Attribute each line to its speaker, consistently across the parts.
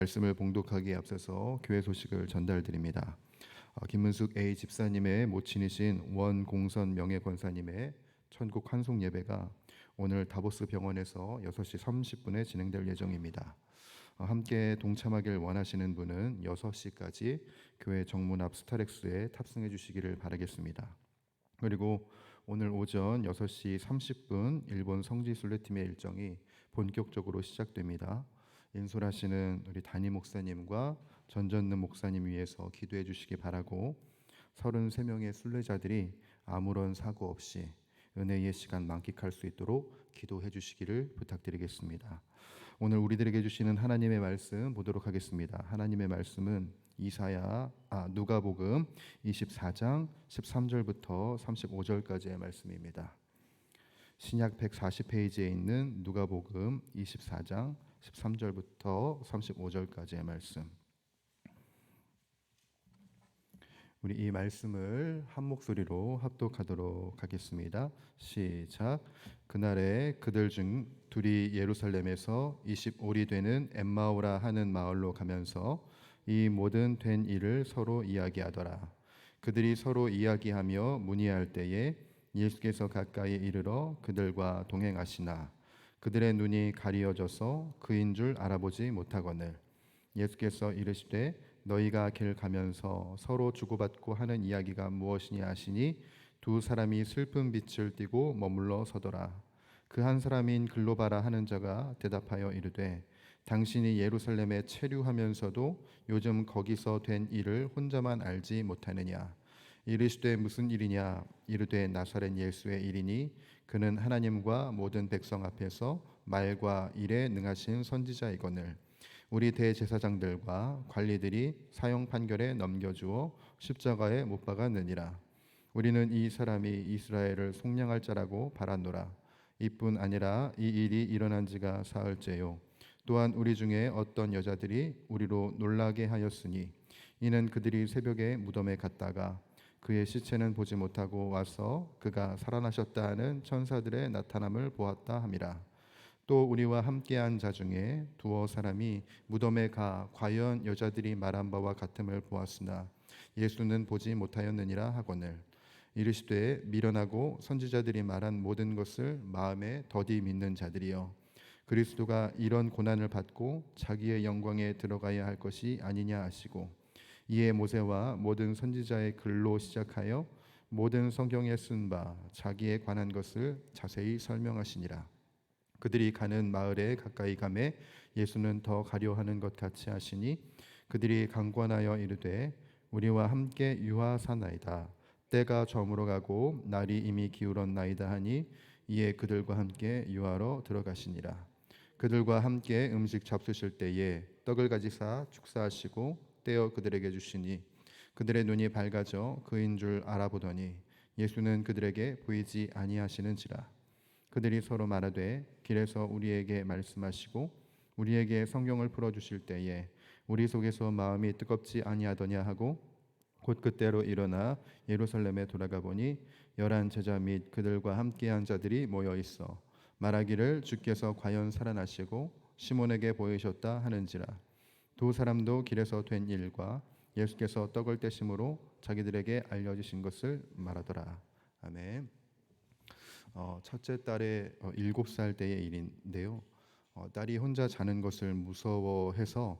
Speaker 1: 말씀을 봉독하기에 앞서서 교회 소식을 전달드립니다. 김문숙 A 집사님의 모친이신 원공선 명예권사님의 천국 환송 예배가 오늘 다보스 병원에서 6시 30분에 진행될 예정입니다. 함께 동참하길 원하시는 분은 6시까지 교회 정문 앞 스타렉스에 탑승해 주시기를 바라겠습니다. 그리고 오늘 오전 6시 30분 일본 성지순례팀의 일정이 본격적으로 시작됩니다. 인솔하시는 우리 담임 목사님과 전전능 목사님 위해서 기도해 주시기 바라고, 33명의 순례자들이 아무런 사고 없이 은혜의 시간 만끽할 수 있도록 기도해 주시기를 부탁드리겠습니다. 오늘 우리들에게 주시는 하나님의 말씀 보도록 하겠습니다. 하나님의 말씀은 누가복음 24장 13절부터 35절까지의 말씀입니다. 신약 140페이지에 있는 누가복음 24장 13절부터 35절까지의 말씀. 우리 이 말씀을 한 목소리로 합독하도록 하겠습니다. 시작. 그날에 그들 중 둘이 예루살렘에서 25리 되는 엠마오라 하는 마을로 가면서 이 모든 된 일을 서로 이야기하더라. 그들이 서로 이야기하며 문의할 때에 예수께서 가까이 이르러 그들과 동행하시나 그들의 눈이 가리어져서 그인 줄 알아보지 못하거늘 예수께서 이르시되 너희가 길 가면서 서로 주고받고 하는 이야기가 무엇이냐 하시니 두 사람이 슬픈 빛을 띠고 머물러 서더라. 그 한 사람인 글로바라 하는 자가 대답하여 이르되 당신이 예루살렘에 체류하면서도 요즘 거기서 된 일을 혼자만 알지 못하느냐. 이르시되 무슨 일이냐. 이르되 나사렛 예수의 일이니 그는 하나님과 모든 백성 앞에서 말과 일에 능하신 선지자이거늘 우리 대제사장들과 관리들이 사형 판결에 넘겨주어 십자가에 못 박았느니라. 우리는 이 사람이 이스라엘을 속량할 자라고 바랐노라. 이뿐 아니라 이 일이 일어난 지가 사흘째요. 또한 우리 중에 어떤 여자들이 우리로 놀라게 하였으니 이는 그들이 새벽에 무덤에 갔다가 그의 시체는 보지 못하고 와서 그가 살아나셨다 하는 천사들의 나타남을 보았다 함이라. 또 우리와 함께한 자 중에 두어 사람이 무덤에 가 과연 여자들이 말한 바와 같음을 보았으나 예수는 보지 못하였느니라 하거늘 이르시되 미련하고 선지자들이 말한 모든 것을 마음에 더디 믿는 자들이여 그리스도가 이런 고난을 받고 자기의 영광에 들어가야 할 것이 아니냐 하시고 이에 모세와 모든 선지자의 글로 시작하여 모든 성경에 쓴 바 자기에 관한 것을 자세히 설명하시니라. 그들이 가는 마을에 가까이 가매 예수는 더 가려 하는 것 같이 하시니 그들이 강권하여 이르되 우리와 함께 유하사나이다. 때가 저물어 가고 날이 이미 기울었나이다 하니 이에 그들과 함께 유하로 들어가시니라. 그들과 함께 음식 잡수실 때에 떡을 가지사 축사하시고 떼어 그들에게 주시니 그들의 눈이 밝아져 그인 줄 알아보더니 예수는 그들에게 보이지 아니하시는지라. 그들이 서로 말하되 길에서 우리에게 말씀하시고 우리에게 성경을 풀어주실 때에 우리 속에서 마음이 뜨겁지 아니하더냐 하고 곧 그때로 일어나 예루살렘에 돌아가 보니 11 제자 및 그들과 함께한 자들이 모여 있어 말하기를 주께서 과연 살아나시고 시몬에게 보이셨다 하는지라. 두 사람도 길에서 된 일과 예수께서 떡을 떼심으로 자기들에게 알려주신 것을 말하더라. 아멘. 첫째 딸의 7살 때의 일인데요. 딸이 혼자 자는 것을 무서워해서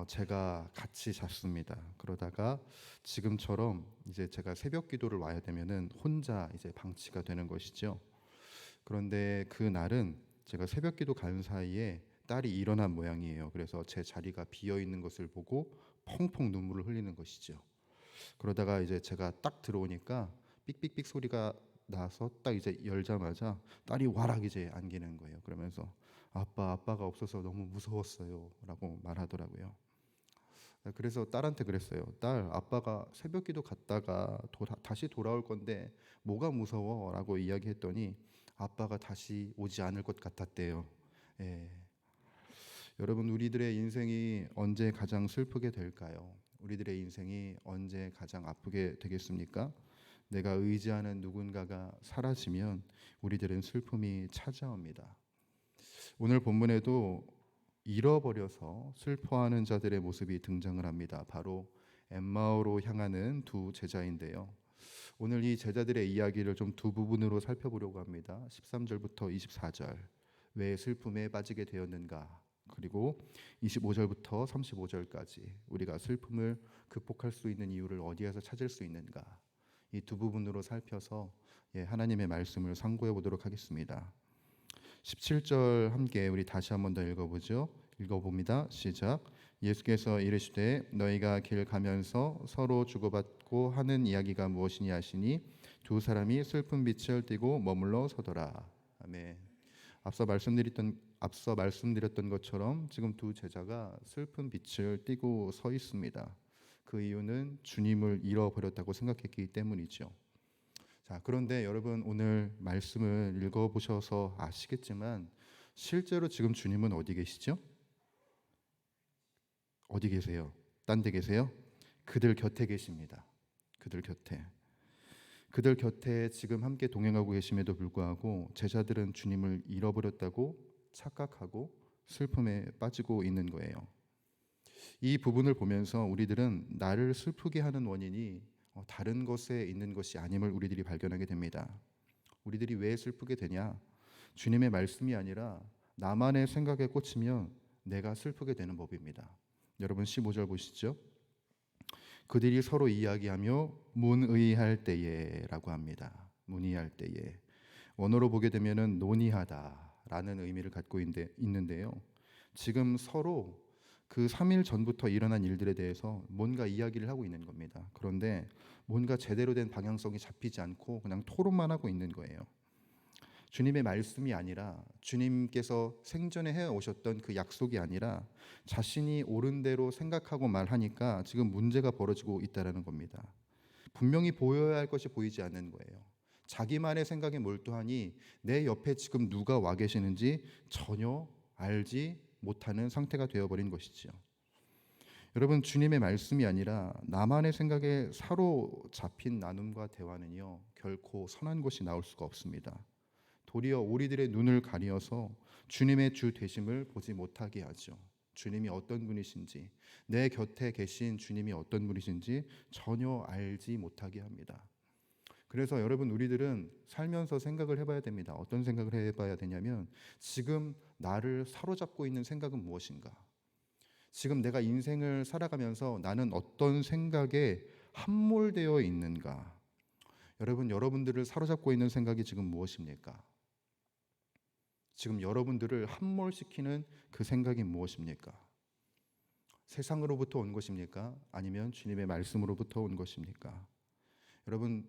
Speaker 1: 제가 같이 잤습니다. 그러다가 지금처럼 이제 제가 새벽 기도를 와야 되면은 혼자 이제 방치가 되는 것이죠. 그런데 그 날은 제가 새벽 기도 가는 사이에 딸이 일어난 모양이에요. 그래서 제 자리가 비어 있는 것을 보고 펑펑 눈물을 흘리는 것이죠. 그러다가 이제 제가 딱 들어오니까 삑삑삑 소리가 나서 딱 이제 열자마자 딸이 와락 이제 안기는 거예요. 그러면서 아빠가 없어서 너무 무서웠어요라고 말하더라고요. 그래서 딸한테 그랬어요. 딸, 아빠가 새벽기도 갔다가 다시 돌아올 건데 뭐가 무서워라고 이야기했더니 아빠가 다시 오지 않을 것 같았대요. 예. 여러분, 우리들의 인생이 언제 가장 슬프게 될까요? 우리들의 인생이 언제 가장 아프게 되겠습니까? 내가 의지하는 누군가가 사라지면 우리들은 슬픔이 찾아옵니다. 오늘 본문에도 잃어버려서 슬퍼하는 자들의 모습이 등장을 합니다. 바로 엠마오로 향하는 두 제자인데요. 오늘 이 제자들의 이야기를 좀 두 부분으로 살펴보려고 합니다. 13절부터 24절. 왜 슬픔에 빠지게 되었는가? 그리고 25절부터 35절까지 우리가 슬픔을 극복할 수 있는 이유를 어디에서 찾을 수 있는가? 이 두 부분으로 살펴서 하나님의 말씀을 상고해 보도록 하겠습니다. 17절 함께 우리 다시 한번 더 읽어보죠. 읽어봅니다. 시작. 예수께서 이르시되 너희가 길 가면서 서로 주고받고 하는 이야기가 무엇이냐 하시니 두 사람이 슬픈 빛을 띠고 머물러 서더라. 아멘. 앞서 말씀드렸던 것처럼 지금 두 제자가 슬픈 빛을 띠고 서 있습니다. 그 이유는 주님을 잃어버렸다고 생각했기 때문이죠. 자, 그런데 여러분 오늘 말씀을 읽어보셔서 아시겠지만 실제로 지금 주님은 어디 계시죠? 어디 계세요? 딴 데 계세요? 그들 곁에 계십니다. 그들 곁에 지금 함께 동행하고 계심에도 불구하고 제자들은 주님을 잃어버렸다고 착각하고 슬픔에 빠지고 있는 거예요. 이 부분을 보면서 우리들은 나를 슬프게 하는 원인이 다른 것에 있는 것이 아님을 우리들이 발견하게 됩니다. 우리들이 왜 슬프게 되냐? 주님의 말씀이 아니라 나만의 생각에 꽂히면 내가 슬프게 되는 법입니다. 여러분 15절 보시죠. 그들이 서로 이야기하며 문의할 때에라고 합니다. 문의할 때에. 원어로 보게 되면은 논의하다라는 의미를 갖고 있는데요. 지금 서로 그 3일 전부터 일어난 일들에 대해서 뭔가 이야기를 하고 있는 겁니다. 그런데 뭔가 제대로 된 방향성이 잡히지 않고 그냥 토론만 하고 있는 거예요. 주님의 말씀이 아니라 주님께서 생전에 해오셨던 그 약속이 아니라 자신이 옳은 대로 생각하고 말하니까 지금 문제가 벌어지고 있다는 겁니다. 분명히 보여야 할 것이 보이지 않는 거예요. 자기만의 생각에 몰두하니 내 옆에 지금 누가 와 계시는지 전혀 알지 못하는 상태가 되어버린 것이죠. 여러분 주님의 말씀이 아니라 나만의 생각에 사로잡힌 나눔과 대화는요 결코 선한 것이 나올 수가 없습니다. 도리어 우리들의 눈을 가리어서 주님의 주 되심을 보지 못하게 하죠. 주님이 어떤 분이신지, 내 곁에 계신 주님이 어떤 분이신지 전혀 알지 못하게 합니다. 그래서 여러분 우리들은 살면서 생각을 해봐야 됩니다. 어떤 생각을 해봐야 되냐면 지금 나를 사로잡고 있는 생각은 무엇인가? 지금 내가 인생을 살아가면서 나는 어떤 생각에 함몰되어 있는가? 여러분들을 사로잡고 있는 생각이 지금 무엇입니까? 지금 여러분들을 함몰시키는 그 생각이 무엇입니까? 세상으로부터 온 것입니까? 아니면 주님의 말씀으로부터 온 것입니까? 여러분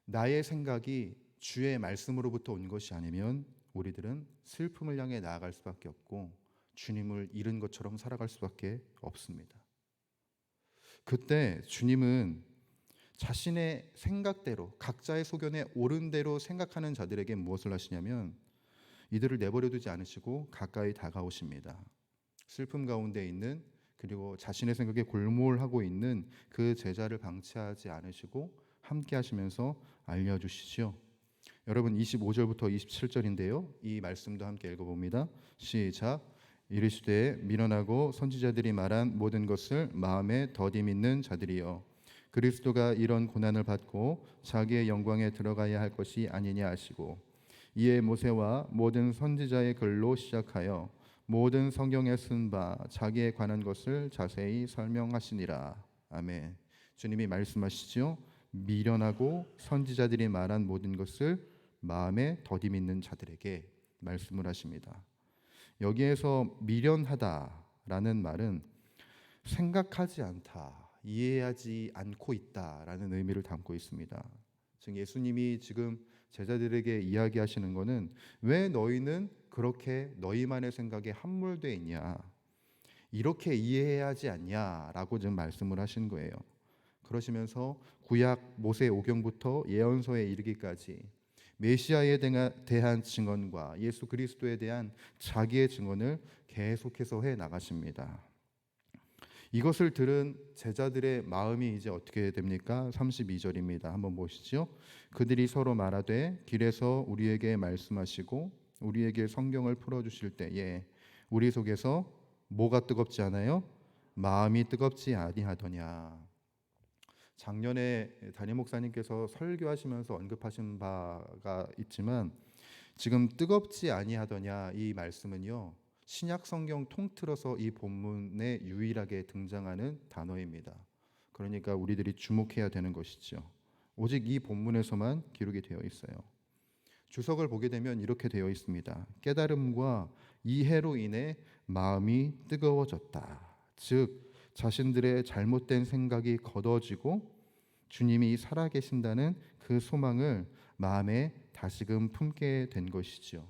Speaker 1: 나의 생각이 주의 말씀으로부터 온 것이 아니면 우리들은 슬픔을 향해 나아갈 수밖에 없고 주님을 잃은 것처럼 살아갈 수밖에 없습니다. 그때 주님은 자신의 생각대로 각자의 소견에 옳은 대로 생각하는 자들에게 무엇을 하시냐면 이들을 내버려 두지 않으시고 가까이 다가오십니다. 슬픔 가운데 있는 그리고 자신의 생각에 골몰하고 있는 그 제자를 방치하지 않으시고 함께 하시면서 알려주시죠. 여러분 25절부터 27절인데요. 이 말씀도 함께 읽어봅니다. 시작. 이르시되 미련하고 선지자들이 말한 모든 것을 마음에 더디 믿는 자들이여 그리스도가 이런 고난을 받고 자기의 영광에 들어가야 할 것이 아니냐 하시고 이에 모세와 모든 선지자의 글로 시작하여 모든 성경에 쓴 바 자기에 관한 것을 자세히 설명하시니라. 아멘. 주님이 말씀하시죠. 미련하고 선지자들이 말한 모든 것을 마음에 더디 믿는 자들에게 말씀을 하십니다. 여기에서 미련하다라는 말은 생각하지 않다, 이해하지 않고 있다라는 의미를 담고 있습니다. 즉 예수님이 지금 제자들에게 이야기하시는 것은 왜 너희는 그렇게 너희만의 생각에 함몰되어 있냐, 이렇게 이해해야 하지 않냐라고 지금 말씀을 하신 거예요. 그러시면서 구약 모세 오경부터 예언서에 이르기까지 메시아에 대한 증언과 예수 그리스도에 대한 자기의 증언을 계속해서 해 나가십니다. 이것을 들은 제자들의 마음이 이제 어떻게 됩니까? 32절입니다. 한번 보시죠. 그들이 서로 말하되 길에서 우리에게 말씀하시고 우리에게 성경을 풀어주실 때에 우리 속에서 뭐가 뜨겁지 않아요? 마음이 뜨겁지 아니하더냐. 작년에 담임 목사님께서 설교하시면서 언급하신 바가 있지만 지금 뜨겁지 아니하더냐 이 말씀은요, 신약 성경 통틀어서 이 본문에 유일하게 등장하는 단어입니다. 그러니까 우리들이 주목해야 되는 것이죠. 오직 이 본문에서만 기록이 되어 있어요. 주석을 보게 되면 이렇게 되어 있습니다. 깨달음과 이해로 인해 마음이 뜨거워졌다. 즉 자신들의 잘못된 생각이 걷어지고 주님이 살아계신다는 그 소망을 마음에 다시금 품게 된 것이지요.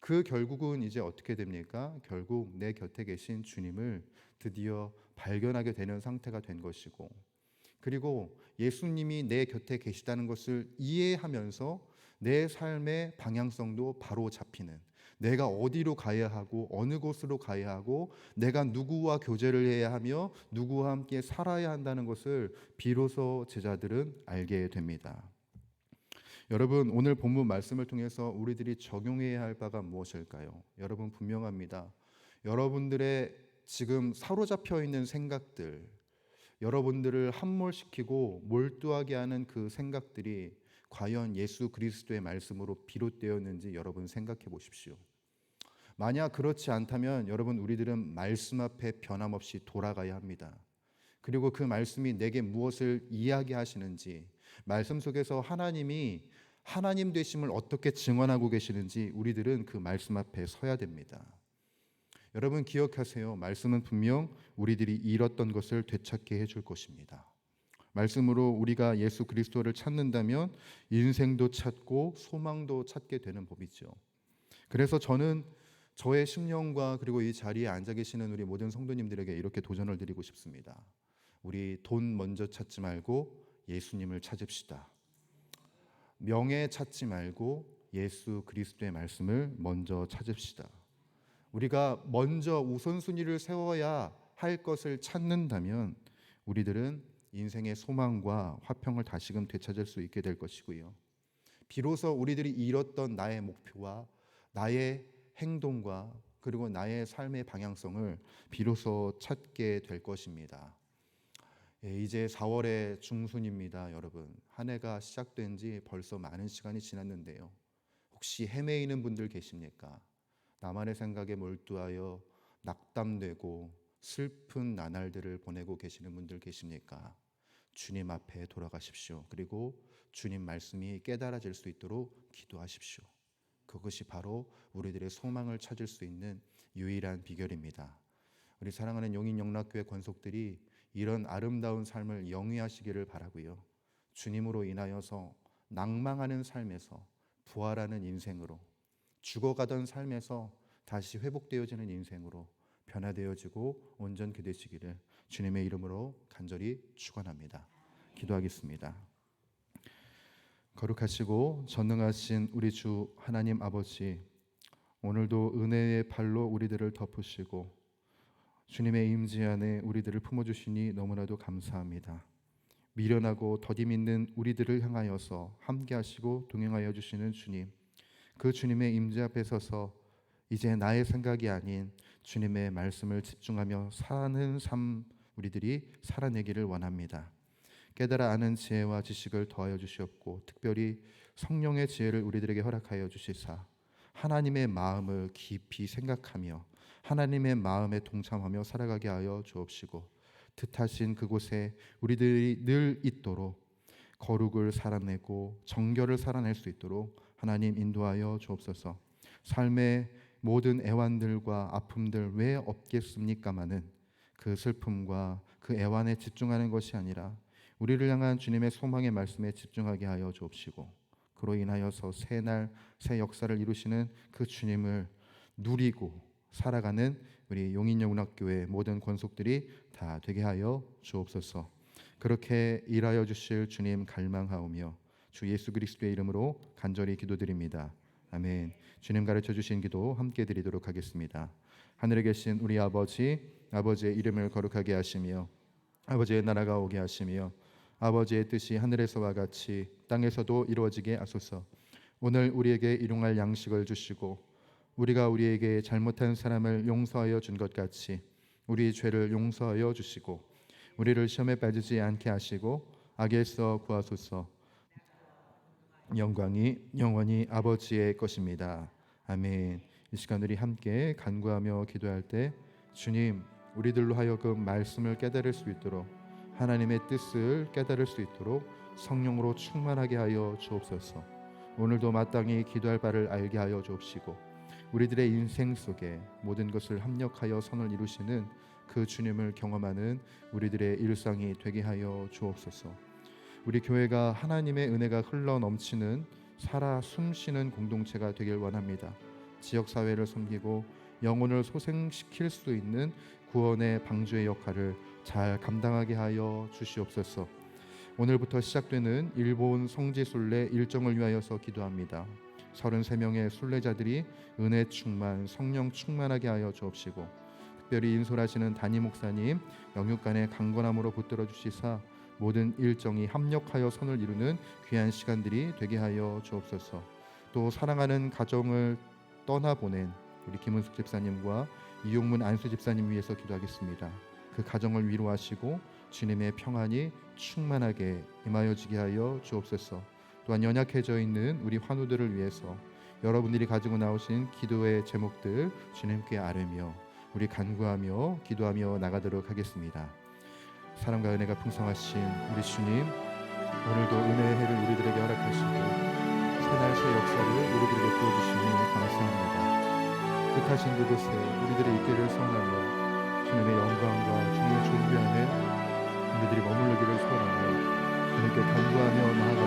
Speaker 1: 그 결국은 이제 어떻게 됩니까? 결국 내 곁에 계신 주님을 드디어 발견하게 되는 상태가 된 것이고, 그리고 예수님이 내 곁에 계시다는 것을 이해하면서 내 삶의 방향성도 바로 잡히는, 내가 어디로 가야 하고 어느 곳으로 가야 하고 내가 누구와 교제를 해야 하며 누구와 함께 살아야 한다는 것을 비로소 제자들은 알게 됩니다. 여러분, 오늘 본문 말씀을 통해서 우리들이 적용해야 할 바가 무엇일까요? 여러분, 분명합니다. 여러분들의 지금 사로잡혀 있는 생각들, 여러분들을 함몰시키고 몰두하게 하는 그 생각들이 과연 예수 그리스도의 말씀으로 비롯되었는지 여러분 생각해 보십시오. 만약 그렇지 않다면 여러분, 우리들은 말씀 앞에 변함없이 돌아가야 합니다. 그리고 그 말씀이 내게 무엇을 이야기하시는지, 말씀 속에서 하나님이 하나님 되심을 어떻게 증언하고 계시는지 우리들은 그 말씀 앞에 서야 됩니다. 여러분 기억하세요. 말씀은 분명 우리들이 잃었던 것을 되찾게 해줄 것입니다. 말씀으로 우리가 예수 그리스도를 찾는다면 인생도 찾고 소망도 찾게 되는 법이죠. 그래서 저는 저의 심령과 그리고 이 자리에 앉아 계시는 우리 모든 성도님들에게 이렇게 도전을 드리고 싶습니다. 우리 돈 먼저 찾지 말고 예수님을 찾읍시다. 명예 찾지 말고 예수 그리스도의 말씀을 먼저 찾읍시다. 우리가 먼저 우선순위를 세워야 할 것을 찾는다면 우리들은 인생의 소망과 화평을 다시금 되찾을 수 있게 될 것이고요. 비로소 우리들이 잃었던 나의 목표와 나의 행동과 그리고 나의 삶의 방향성을 비로소 찾게 될 것입니다. 이제 4월의 중순입니다. 여러분, 한 해가 시작된 지 벌써 많은 시간이 지났는데요. 혹시 헤매이는 분들 계십니까? 나만의 생각에 몰두하여 낙담되고 슬픈 나날들을 보내고 계시는 분들 계십니까? 주님 앞에 돌아가십시오. 그리고 주님 말씀이 깨달아질 수 있도록 기도하십시오. 그것이 바로 우리들의 소망을 찾을 수 있는 유일한 비결입니다. 우리 사랑하는 용인영락교회 권속들이 이런 아름다운 삶을 영위하시기를 바라고요. 주님으로 인하여서 낭망하는 삶에서 부활하는 인생으로, 죽어가던 삶에서 다시 회복되어지는 인생으로 변화되어지고 온전케 되시기를 주님의 이름으로 간절히 축원합니다. 기도하겠습니다. 거룩하시고 전능하신 우리 주 하나님 아버지, 오늘도 은혜의 팔로 우리들을 덮으시고 주님의 임재 안에 우리들을 품어주시니 너무나도 감사합니다. 미련하고 더딤 있는 우리들을 향하여서 함께하시고 동행하여 주시는 주님, 그 주님의 임재 앞에 서서 이제 나의 생각이 아닌 주님의 말씀을 집중하며 사는 삶 우리들이 살아내기를 원합니다. 깨달아 아는 지혜와 지식을 더하여 주시옵고 특별히 성령의 지혜를 우리들에게 허락하여 주시사 하나님의 마음을 깊이 생각하며 하나님의 마음에 동참하며 살아가게 하여 주옵시고 뜻하신 그곳에 우리들이 늘 있도록 거룩을 살아내고 정결을 살아낼 수 있도록 하나님 인도하여 주옵소서. 삶의 모든 애환들과 아픔들 왜 없겠습니까마는 그 슬픔과 그 애환에 집중하는 것이 아니라 우리를 향한 주님의 소망의 말씀에 집중하게 하여 주옵시고 그로 인하여서 새날 새 역사를 이루시는 그 주님을 누리고 살아가는 우리 용인영락교회 모든 권속들이 다 되게 하여 주옵소서. 그렇게 일하여 주실 주님 갈망하오며 주 예수 그리스도의 이름으로 간절히 기도드립니다. 아멘. 주님 가르쳐 주신 기도 함께 드리도록 하겠습니다. 하늘에 계신 우리 아버지, 아버지의 이름을 거룩하게 하시며 아버지의 나라가 오게 하시며 아버지의 뜻이 하늘에서와 같이 땅에서도 이루어지게 하소서. 오늘 우리에게 일용할 양식을 주시고 우리가 우리에게 잘못한 사람을 용서하여 준 것 같이 우리 죄를 용서하여 주시고 우리를 시험에 빠지지 않게 하시고 악에서 구하소서. 영광이 영원히 아버지의 것입니다. 아멘. 이 시간 우리 함께 간구하며 기도할 때 주님, 우리들로 하여금 말씀을 깨달을 수 있도록 하나님의 뜻을 깨달을 수 있도록 성령으로 충만하게 하여 주옵소서. 오늘도 마땅히 기도할 바를 알게 하여 주옵시고 우리들의 인생 속에 모든 것을 합력하여 선을 이루시는 그 주님을 경험하는 우리들의 일상이 되게 하여 주옵소서. 우리 교회가 하나님의 은혜가 흘러 넘치는 살아 숨쉬는 공동체가 되길 원합니다. 지역사회를 섬기고 영혼을 소생시킬 수 있는 구원의 방주의 역할을 잘 감당하게 하여 주시옵소서. 오늘부터 시작되는 일본 성지순례 일정을 위하여서 기도합니다. 33명의 순례자들이 은혜 충만, 성령 충만하게 하여 주옵시고 특별히 인솔하시는 담임 목사님 영육간의 강건함으로 붙들어 주시사 모든 일정이 합력하여 선을 이루는 귀한 시간들이 되게 하여 주옵소서. 또 사랑하는 가정을 떠나보낸 우리 김은숙 집사님과 이용문 안수 집사님 위해서 기도하겠습니다. 그 가정을 위로하시고 주님의 평안이 충만하게 임하여 지게 하여 주옵소서. 또한 연약해져 있는 우리 환우들을 위해서 여러분들이 가지고 나오신 기도의 제목들 주님께 아뢰며 우리 간구하며 기도하며 나가도록 하겠습니다. 사랑과 은혜가 풍성하신 우리 주님, 오늘도 은혜의 해를 우리들에게 허락하시고 새날 새 역사를 우리들에게 부어주시니 감사합니다. 뜻하신 그곳에 우리들의 있기를 소원하며 주님의 영광과 주님의 존귀함에 우리들이 머무르기를 소원하며 주님께 간구하며 나아가